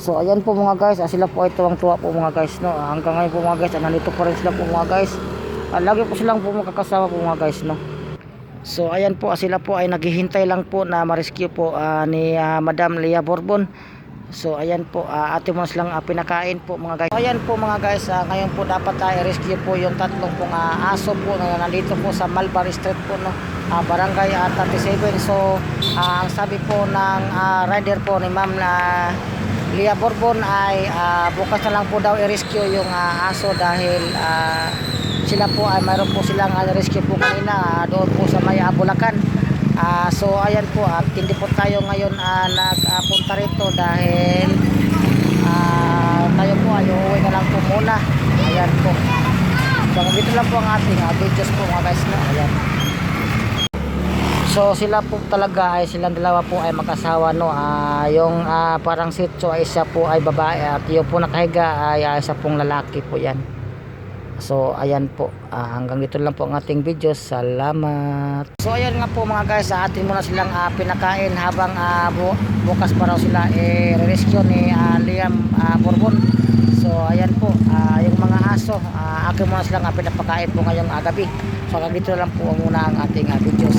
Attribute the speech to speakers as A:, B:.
A: So ayan po mga guys, sila po ay tuwang-tuwa po mga guys, no. Hanggang ngayon po mga guys, nandito pa rin sila po mga guys. Lagi po silang po makakasama po mga guys, no. So ayan po, sila po ay naghihintay lang po na ma-rescue po ni Madam Leah Bourbon. So ayan po, ate mo silang pinakain po mga guys. So ayan po mga guys, ngayon po dapat i-rescue po yung tatlong pong aso po na nandito po sa Malbar Street po, no. Barangay 37. So ang sabi po ng rider po ni Ma'am Leah Bourbon ay bukas na lang po daw i-rescue yung aso dahil sila po ay mayroon po silang rescue po kanina doon po sa may Bulacan. So ayan po, hindi po tayo ngayon nagpunta rito dahil tayo po ay uuwi na lang po muna. Ayan po. So dito lang po ang ating videos po mga guys, no. Ayan. So sila po talaga ay silang dalawa po ay mag-asawa, no. Yung parang sitso ay isa po ay babae at yung po nakahiga ay isa pong lalaki po yan. So ayan po, hanggang dito lang po ang ating video. Salamat. So ayan nga po mga guys, atin muna silang pinakain habang bukas pa raw sila rescue ni Leah Bourbon. So ayan po, yung mga aso, akin muna silang pinapakain po ngayong gabi. So hanggang dito lang po muna ang ating videos.